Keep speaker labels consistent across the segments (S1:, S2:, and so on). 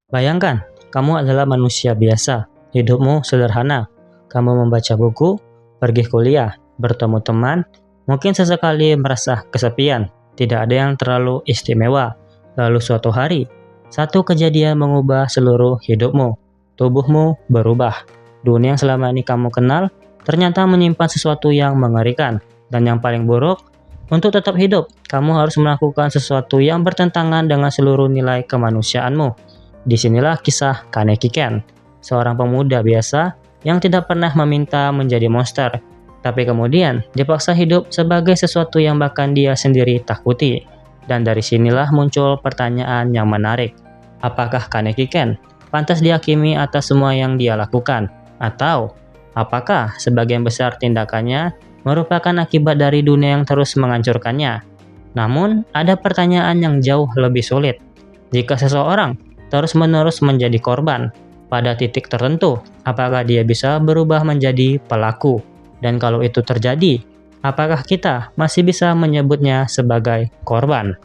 S1: Bayangkan, kamu adalah manusia biasa, hidupmu sederhana. Kamu membaca buku, pergi kuliah, bertemu teman, mungkin sesekali merasa kesepian, tidak ada yang terlalu istimewa. Lalu suatu hari, satu kejadian mengubah seluruh hidupmu. Tubuhmu berubah. Dunia yang selama ini kamu kenal ternyata menyimpan sesuatu yang mengerikan. Dan yang paling buruk, untuk tetap hidup, kamu harus melakukan sesuatu yang bertentangan dengan seluruh nilai kemanusiaanmu. Disinilah kisah Kaneki Ken, seorang pemuda biasa yang tidak pernah meminta menjadi monster, tapi kemudian dipaksa hidup sebagai sesuatu yang bahkan dia sendiri takuti. Dan dari sinilah muncul pertanyaan yang menarik. Apakah Kaneki Ken pantas dihakimi atas semua yang dia lakukan? Atau apakah sebagian besar tindakannya merupakan akibat dari dunia yang terus menghancurkannya? Namun, ada pertanyaan yang jauh lebih sulit. Jika seseorang terus-menerus menjadi korban, pada titik tertentu, apakah dia bisa berubah menjadi pelaku? Dan kalau itu terjadi, apakah kita masih bisa menyebutnya sebagai korban?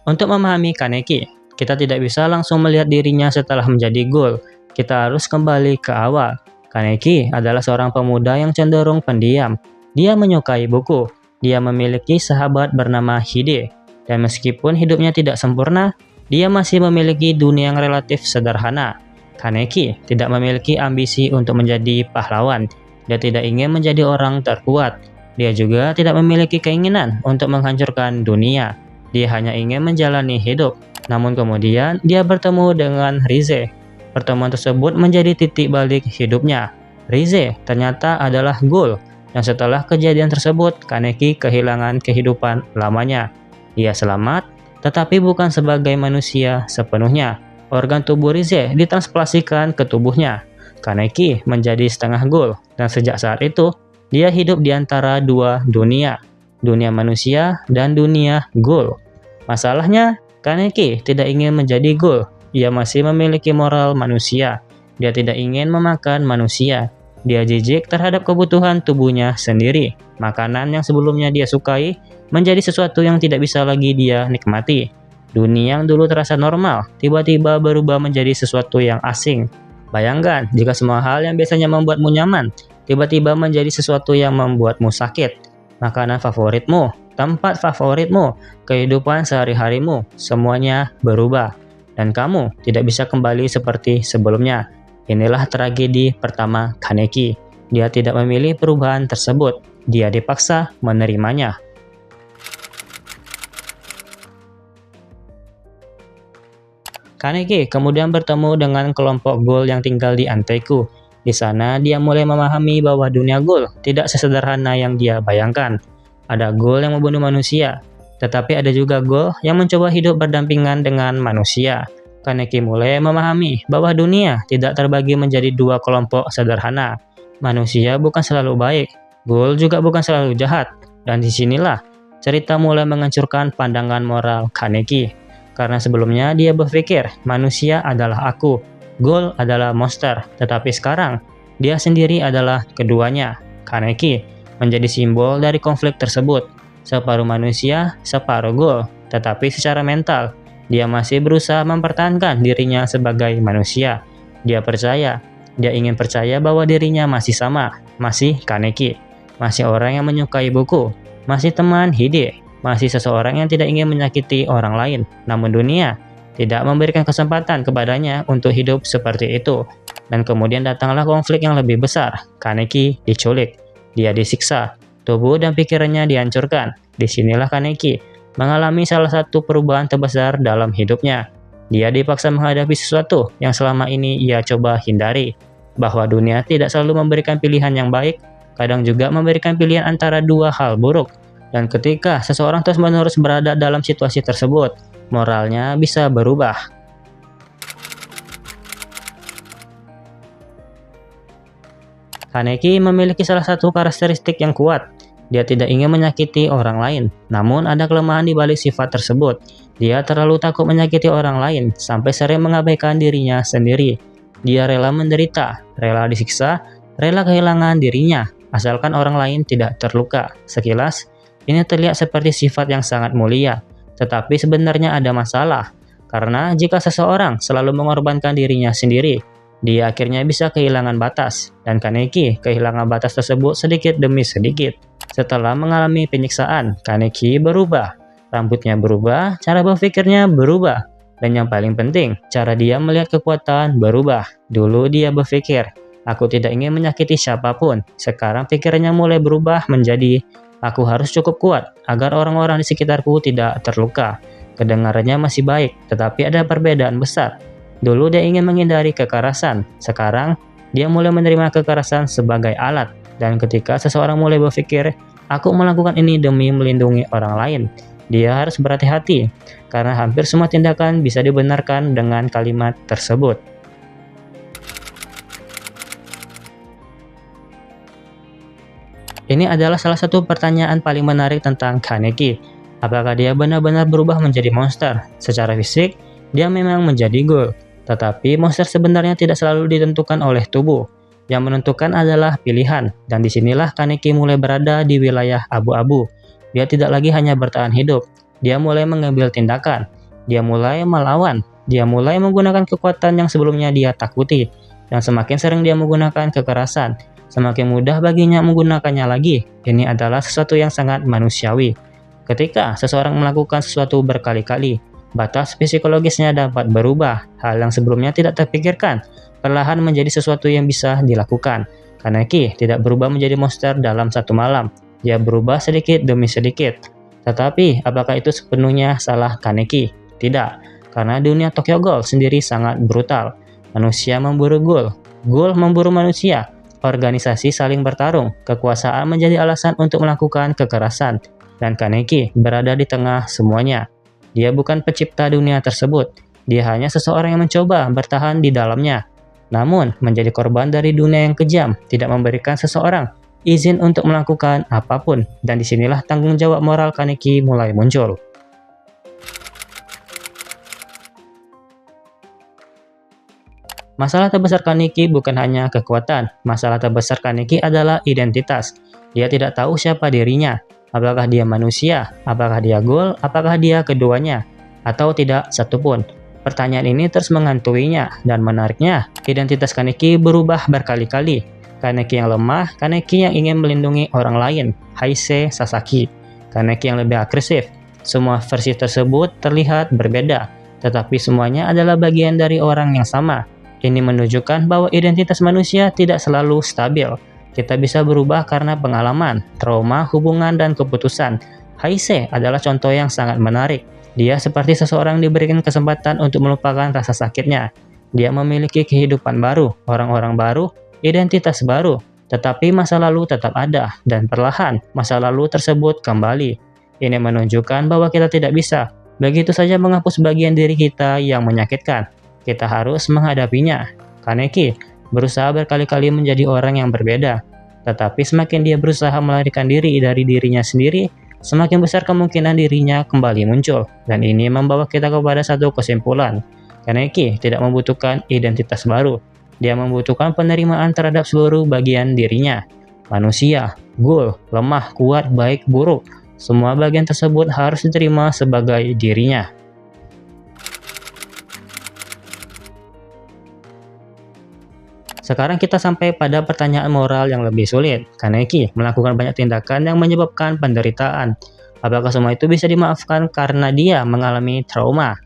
S1: Untuk memahami Kaneki, kita tidak bisa langsung melihat dirinya setelah menjadi ghoul. Kita harus kembali ke awal. Kaneki adalah seorang pemuda yang cenderung pendiam. Dia menyukai buku. Dia memiliki sahabat bernama Hide. Dan meskipun hidupnya tidak sempurna, dia masih memiliki dunia yang relatif sederhana. Kaneki tidak memiliki ambisi untuk menjadi pahlawan. Dia tidak ingin menjadi orang terkuat. Dia juga tidak memiliki keinginan untuk menghancurkan dunia. Dia hanya ingin menjalani hidup. Namun kemudian dia bertemu dengan Rize. Pertemuan tersebut menjadi titik balik hidupnya. Rize ternyata adalah ghoul. Dan setelah kejadian tersebut, Kaneki kehilangan kehidupan lamanya. Ia selamat, tetapi bukan sebagai manusia sepenuhnya. Organ tubuh Rize ditransplantasikan ke tubuhnya. Kaneki menjadi setengah ghoul. Dan sejak saat itu, dia hidup di antara dua dunia. Dunia manusia dan dunia ghoul. Masalahnya, Kaneki tidak ingin menjadi ghoul. Ia masih memiliki moral manusia. Dia tidak ingin memakan manusia. Dia jijik terhadap kebutuhan tubuhnya sendiri. Makanan yang sebelumnya dia sukai menjadi sesuatu yang tidak bisa lagi dia nikmati. Dunia yang dulu terasa normal, tiba-tiba berubah menjadi sesuatu yang asing. Bayangkan jika semua hal yang biasanya membuatmu nyaman, tiba-tiba menjadi sesuatu yang membuatmu sakit. Makanan favoritmu, tempat favoritmu, kehidupan sehari-harimu, semuanya berubah. Dan kamu tidak bisa kembali seperti sebelumnya. Inilah tragedi pertama Kaneki. Dia tidak memilih perubahan tersebut. Dia dipaksa menerimanya. Kaneki kemudian bertemu dengan kelompok ghoul yang tinggal di Anteiku. Di sana dia mulai memahami bahwa dunia ghoul tidak sesederhana yang dia bayangkan. Ada ghoul yang membunuh manusia, tetapi ada juga ghoul yang mencoba hidup berdampingan dengan manusia. Kaneki mulai memahami bahwa dunia tidak terbagi menjadi dua kelompok sederhana. Manusia bukan selalu baik, ghoul juga bukan selalu jahat. Dan disinilah cerita mulai menghancurkan pandangan moral Kaneki. Karena sebelumnya dia berpikir manusia adalah aku, ghoul adalah monster, tetapi sekarang dia sendiri adalah keduanya. Kaneki menjadi simbol dari konflik tersebut. Separuh manusia, separuh ghoul, tetapi secara mental dia masih berusaha mempertahankan dirinya sebagai manusia. Dia ingin percaya bahwa dirinya masih sama, masih Kaneki, masih orang yang menyukai buku, masih teman Hide, masih seseorang yang tidak ingin menyakiti orang lain. Namun dunia tidak memberikan kesempatan kepadanya untuk hidup seperti itu. Dan kemudian datanglah konflik yang lebih besar. Kaneki diculik, dia disiksa, tubuh dan pikirannya dihancurkan. Disinilah Kaneki mengalami salah satu perubahan terbesar dalam hidupnya. Dia dipaksa menghadapi sesuatu yang selama ini ia coba hindari. Bahwa dunia tidak selalu memberikan pilihan yang baik, kadang juga memberikan pilihan antara dua hal buruk. Dan ketika seseorang terus-menerus berada dalam situasi tersebut, moralnya bisa berubah. Kaneki memiliki salah satu karakteristik yang kuat. Dia tidak ingin menyakiti orang lain. Namun ada kelemahan di balik sifat tersebut. Dia terlalu takut menyakiti orang lain sampai sering mengabaikan dirinya sendiri. Dia rela menderita, rela disiksa, rela kehilangan dirinya, asalkan orang lain tidak terluka. Sekilas, ini terlihat seperti sifat yang sangat mulia, tetapi sebenarnya ada masalah. Karena jika seseorang selalu mengorbankan dirinya sendiri, dia akhirnya bisa kehilangan batas, dan Kaneki kehilangan batas tersebut sedikit demi sedikit. Setelah mengalami penyiksaan, Kaneki berubah. Rambutnya berubah, cara berpikirnya berubah, dan yang paling penting, cara dia melihat kekuatan berubah. Dulu dia berpikir, aku tidak ingin menyakiti siapapun. Sekarang pikirannya mulai berubah menjadi, aku harus cukup kuat agar orang-orang di sekitarku tidak terluka. Kedengarannya masih baik, tetapi ada perbedaan besar. Dulu dia ingin menghindari kekerasan, sekarang dia mulai menerima kekerasan sebagai alat. Dan ketika seseorang mulai berpikir, aku melakukan ini demi melindungi orang lain, dia harus berhati-hati, karena hampir semua tindakan bisa dibenarkan dengan kalimat tersebut. Ini adalah salah satu pertanyaan paling menarik tentang Kaneki. Apakah dia benar-benar berubah menjadi monster? Secara fisik, dia memang menjadi ghoul. Tetapi monster sebenarnya tidak selalu ditentukan oleh tubuh. Yang menentukan adalah pilihan, dan disinilah Kaneki mulai berada di wilayah abu-abu. Dia tidak lagi hanya bertahan hidup, dia mulai mengambil tindakan, dia mulai melawan, dia mulai menggunakan kekuatan yang sebelumnya dia takuti. Dan semakin sering dia menggunakan kekerasan, semakin mudah baginya menggunakannya lagi. Ini adalah sesuatu yang sangat manusiawi. Ketika seseorang melakukan sesuatu berkali-kali, batas psikologisnya dapat berubah. Hal yang sebelumnya tidak terpikirkan, perlahan menjadi sesuatu yang bisa dilakukan. Kaneki tidak berubah menjadi monster dalam satu malam. Dia berubah sedikit demi sedikit. Tetapi, apakah itu sepenuhnya salah Kaneki? Tidak, karena dunia Tokyo Ghoul sendiri sangat brutal. Manusia memburu ghoul, ghoul memburu manusia. Organisasi saling bertarung, kekuasaan menjadi alasan untuk melakukan kekerasan. Dan Kaneki berada di tengah semuanya. Dia bukan pencipta dunia tersebut. Dia hanya seseorang yang mencoba bertahan di dalamnya. Namun, menjadi korban dari dunia yang kejam tidak memberikan seseorang izin untuk melakukan apapun, dan disinilah tanggung jawab moral Kaneki mulai muncul. Masalah terbesar Kaneki bukan hanya kekuatan, masalah terbesar Kaneki adalah identitas. Dia tidak tahu siapa dirinya, apakah dia manusia, apakah dia ghoul, apakah dia keduanya, atau tidak satupun. Pertanyaan ini terus menghantui-nya, dan menariknya, identitas Kaneki berubah berkali-kali. Kaneki yang lemah, Kaneki yang ingin melindungi orang lain, Heisei Sasaki. Kaneki yang lebih agresif. Semua versi tersebut terlihat berbeda, tetapi semuanya adalah bagian dari orang yang sama. Ini menunjukkan bahwa identitas manusia tidak selalu stabil. Kita bisa berubah karena pengalaman, trauma, hubungan, dan keputusan. Heisei adalah contoh yang sangat menarik. Dia seperti seseorang diberikan kesempatan untuk melupakan rasa sakitnya. Dia memiliki kehidupan baru, orang-orang baru, identitas baru, tetapi masa lalu tetap ada, dan perlahan masa lalu tersebut kembali. Ini menunjukkan bahwa kita tidak bisa begitu saja menghapus bagian diri kita yang menyakitkan. Kita harus menghadapinya. Kaneki berusaha berkali-kali menjadi orang yang berbeda, tetapi semakin dia berusaha melarikan diri dari dirinya sendiri, semakin besar kemungkinan dirinya kembali muncul. Dan ini membawa kita kepada satu kesimpulan. Kaneki tidak membutuhkan identitas baru. Dia membutuhkan penerimaan terhadap seluruh bagian dirinya. Manusia, ghoul, lemah, kuat, baik, buruk. Semua bagian tersebut harus diterima sebagai dirinya. Sekarang kita sampai pada pertanyaan moral yang lebih sulit. Kaneki melakukan banyak tindakan yang menyebabkan penderitaan. Apakah semua itu bisa dimaafkan karena dia mengalami trauma?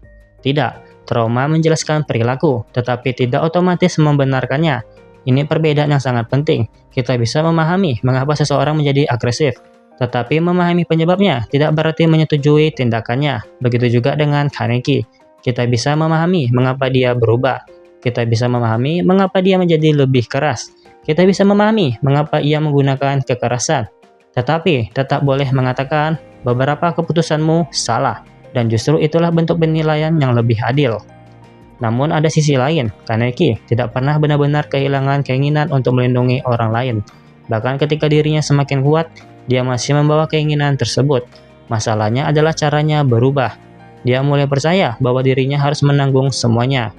S1: Tidak. Trauma menjelaskan perilaku, tetapi tidak otomatis membenarkannya. Ini perbedaan yang sangat penting. Kita bisa memahami mengapa seseorang menjadi agresif, tetapi memahami penyebabnya tidak berarti menyetujui tindakannya. Begitu juga dengan Kaneki. Kita bisa memahami mengapa dia berubah. Kita bisa memahami mengapa dia menjadi lebih keras. Kita bisa memahami mengapa ia menggunakan kekerasan. Tetapi tetap boleh mengatakan beberapa keputusanmu salah. Dan justru itulah bentuk penilaian yang lebih adil. Namun ada sisi lain, Kaneki tidak pernah benar-benar kehilangan keinginan untuk melindungi orang lain. Bahkan ketika dirinya semakin kuat, dia masih membawa keinginan tersebut. Masalahnya adalah caranya berubah. Dia mulai percaya bahwa dirinya harus menanggung semuanya.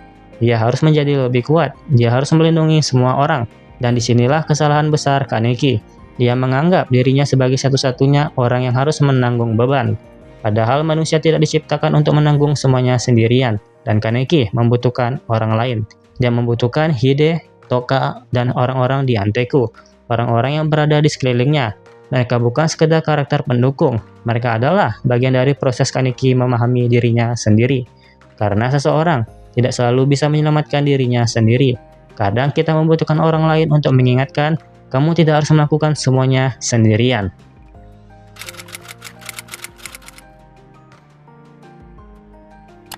S1: Dia harus menjadi lebih kuat. Dia harus melindungi semua orang. Dan disinilah kesalahan besar Kaneki. Dia menganggap dirinya sebagai satu-satunya orang yang harus menanggung beban. Padahal manusia tidak diciptakan untuk menanggung semuanya sendirian. Dan Kaneki membutuhkan orang lain. Dia membutuhkan Hide, Toka, dan orang-orang di Anteku. Orang-orang yang berada di sekelilingnya. Mereka bukan sekedar karakter pendukung. Mereka adalah bagian dari proses Kaneki memahami dirinya sendiri. Karena seseorang tidak selalu bisa menyelamatkan dirinya sendiri. Kadang kita membutuhkan orang lain untuk mengingatkan, kamu tidak harus melakukan semuanya sendirian.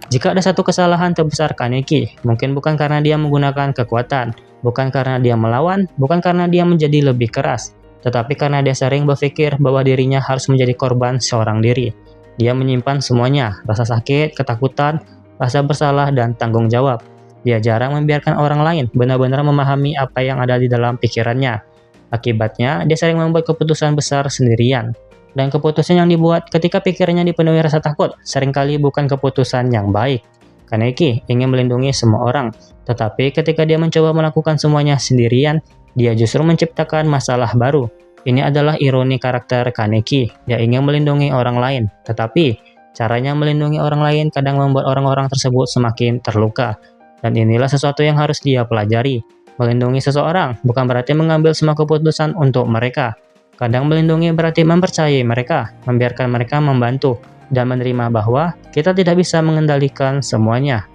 S1: Jika ada satu kesalahan terbesar Kaneki, mungkin bukan karena dia menggunakan kekuatan, bukan karena dia melawan, bukan karena dia menjadi lebih keras, tetapi karena dia sering berpikir bahwa dirinya harus menjadi korban seorang diri. Dia menyimpan semuanya, rasa sakit, ketakutan, rasa bersalah, dan tanggung jawab. Dia jarang membiarkan orang lain benar-benar memahami apa yang ada di dalam pikirannya. Akibatnya, dia sering membuat keputusan besar sendirian. Dan keputusan yang dibuat ketika pikirannya dipenuhi rasa takut seringkali bukan keputusan yang baik. Kaneki ingin melindungi semua orang, tetapi ketika dia mencoba melakukan semuanya sendirian, dia justru menciptakan masalah baru. Ini adalah ironi karakter Kaneki. Dia ingin melindungi orang lain, tetapi caranya melindungi orang lain kadang membuat orang-orang tersebut semakin terluka. Dan inilah sesuatu yang harus dia pelajari. Melindungi seseorang bukan berarti mengambil semua keputusan untuk mereka. Kadang melindungi berarti mempercayai mereka, membiarkan mereka membantu, dan menerima bahwa kita tidak bisa mengendalikan semuanya.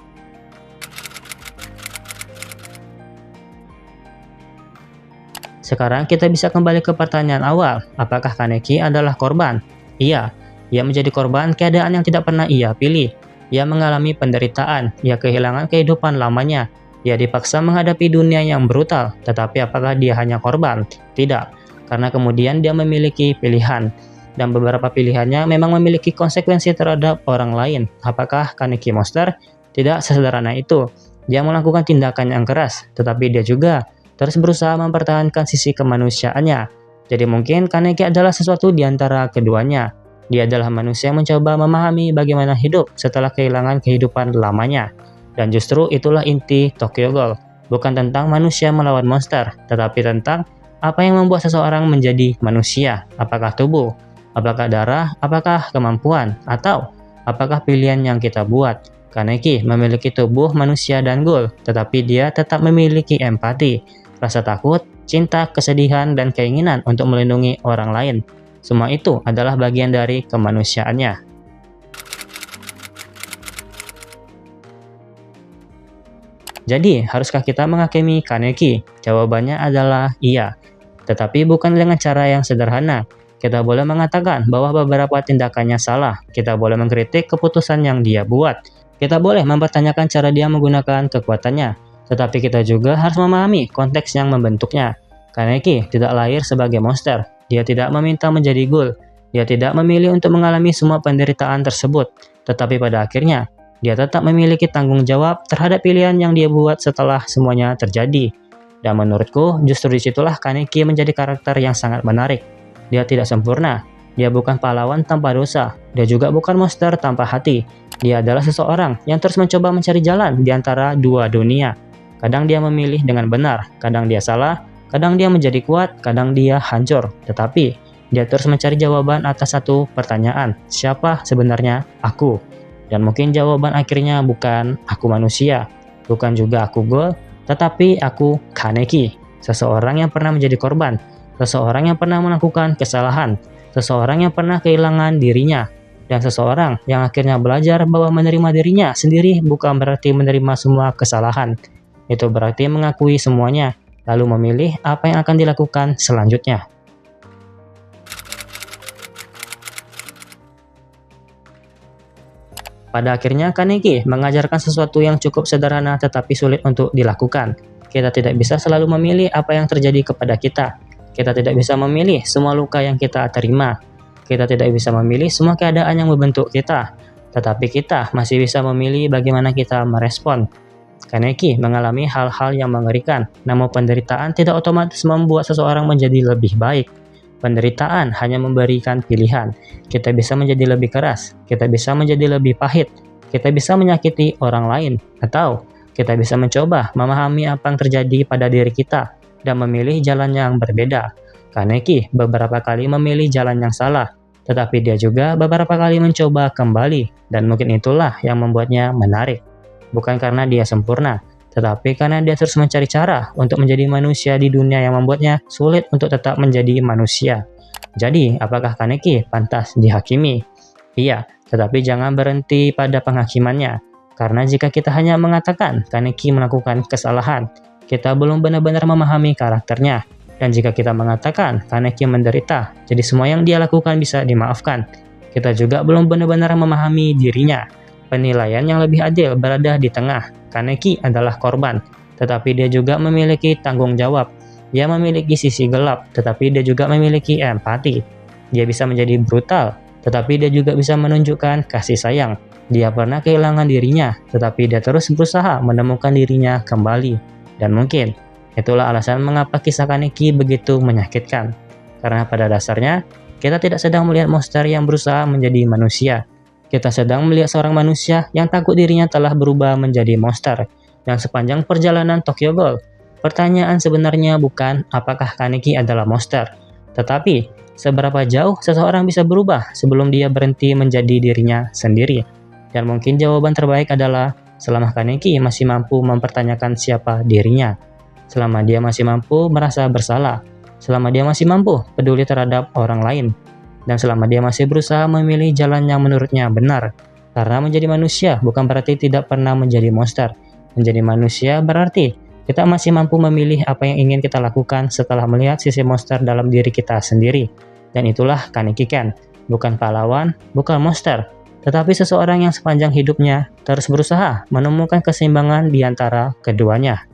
S1: Sekarang kita bisa kembali ke pertanyaan awal, apakah Kaneki adalah korban? Iya, ia menjadi korban keadaan yang tidak pernah ia pilih. Ia mengalami penderitaan, ia kehilangan kehidupan lamanya. Ia dipaksa menghadapi dunia yang brutal, tetapi apakah dia hanya korban? Tidak. Karena kemudian dia memiliki pilihan, dan beberapa pilihannya memang memiliki konsekuensi terhadap orang lain. Apakah Kaneki monster? Tidak sesederhana itu. Dia melakukan tindakan yang keras, tetapi dia juga terus berusaha mempertahankan sisi kemanusiaannya. Jadi mungkin Kaneki adalah sesuatu di antara keduanya. Dia adalah manusia yang mencoba memahami bagaimana hidup setelah kehilangan kehidupan lamanya. Dan justru itulah inti Tokyo Ghoul. Bukan tentang manusia melawan monster, tetapi tentang apa yang membuat seseorang menjadi manusia? Apakah tubuh? Apakah darah? Apakah kemampuan? Atau apakah pilihan yang kita buat? Kaneki memiliki tubuh manusia dan ghoul, tetapi dia tetap memiliki empati, rasa takut, cinta, kesedihan, dan keinginan untuk melindungi orang lain. Semua itu adalah bagian dari kemanusiaannya. Jadi, haruskah kita menghakimi Kaneki? Jawabannya adalah iya. Tetapi bukan dengan cara yang sederhana. Kita boleh mengatakan bahwa beberapa tindakannya salah. Kita boleh mengkritik keputusan yang dia buat. Kita boleh mempertanyakan cara dia menggunakan kekuatannya. Tetapi kita juga harus memahami konteks yang membentuknya. Kaneki tidak lahir sebagai monster. Dia tidak meminta menjadi ghoul. Dia tidak memilih untuk mengalami semua penderitaan tersebut. Tetapi pada akhirnya, dia tetap memiliki tanggung jawab terhadap pilihan yang dia buat setelah semuanya terjadi. Dan menurutku, justru disitulah Kaneki menjadi karakter yang sangat menarik. Dia tidak sempurna. Dia bukan pahlawan tanpa dosa. Dia juga bukan monster tanpa hati. Dia adalah seseorang yang terus mencoba mencari jalan di antara dua dunia. Kadang dia memilih dengan benar, kadang dia salah, kadang dia menjadi kuat, kadang dia hancur. Tetapi, dia terus mencari jawaban atas satu pertanyaan. Siapa sebenarnya aku? Dan mungkin jawaban akhirnya bukan aku manusia, bukan juga aku ghoul, tetapi aku Kaneki, seseorang yang pernah menjadi korban, seseorang yang pernah melakukan kesalahan, seseorang yang pernah kehilangan dirinya, dan seseorang yang akhirnya belajar bahwa menerima dirinya sendiri bukan berarti menerima semua kesalahan. Itu berarti mengakui semuanya, lalu memilih apa yang akan dilakukan selanjutnya. Pada akhirnya, Kaneki mengajarkan sesuatu yang cukup sederhana tetapi sulit untuk dilakukan. Kita tidak bisa selalu memilih apa yang terjadi kepada kita. Kita tidak bisa memilih semua luka yang kita terima. Kita tidak bisa memilih semua keadaan yang membentuk kita. Tetapi kita masih bisa memilih bagaimana kita merespon. Kaneki mengalami hal-hal yang mengerikan, namun penderitaan tidak otomatis membuat seseorang menjadi lebih baik. Penderitaan hanya memberikan pilihan. Kita bisa menjadi lebih keras, kita bisa menjadi lebih pahit, kita bisa menyakiti orang lain, atau kita bisa mencoba memahami apa yang terjadi pada diri kita dan memilih jalan yang berbeda. Kaneki beberapa kali memilih jalan yang salah, tetapi dia juga beberapa kali mencoba kembali, dan mungkin itulah yang membuatnya menarik. Bukan karena dia sempurna, tetapi karena dia terus mencari cara untuk menjadi manusia di dunia yang membuatnya sulit untuk tetap menjadi manusia. Jadi, apakah Kaneki pantas dihakimi? Iya, tetapi jangan berhenti pada penghakimannya. Karena jika kita hanya mengatakan Kaneki melakukan kesalahan, kita belum benar-benar memahami karakternya. Dan jika kita mengatakan Kaneki menderita, jadi semua yang dia lakukan bisa dimaafkan, kita juga belum benar-benar memahami dirinya. Penilaian yang lebih adil berada di tengah. Kaneki adalah korban, tetapi dia juga memiliki tanggung jawab. Dia memiliki sisi gelap, tetapi dia juga memiliki empati. Dia bisa menjadi brutal, tetapi dia juga bisa menunjukkan kasih sayang. Dia pernah kehilangan dirinya, tetapi dia terus berusaha menemukan dirinya kembali. Dan mungkin itulah alasan mengapa kisah Kaneki begitu menyakitkan. Karena pada dasarnya, kita tidak sedang melihat monster yang berusaha menjadi manusia. Kita sedang melihat seorang manusia yang takut dirinya telah berubah menjadi monster. Dan sepanjang perjalanan Tokyo Ghoul, pertanyaan sebenarnya bukan apakah Kaneki adalah monster, tetapi seberapa jauh seseorang bisa berubah sebelum dia berhenti menjadi dirinya sendiri. Dan mungkin jawaban terbaik adalah selama Kaneki masih mampu mempertanyakan siapa dirinya, selama dia masih mampu merasa bersalah, selama dia masih mampu peduli terhadap orang lain, dan selama dia masih berusaha memilih jalan yang menurutnya benar. Karena menjadi manusia bukan berarti tidak pernah menjadi monster. Menjadi manusia berarti kita masih mampu memilih apa yang ingin kita lakukan setelah melihat sisi monster dalam diri kita sendiri. Dan itulah Kaneki Ken, bukan pahlawan, bukan monster, tetapi seseorang yang sepanjang hidupnya terus berusaha menemukan keseimbangan di antara keduanya.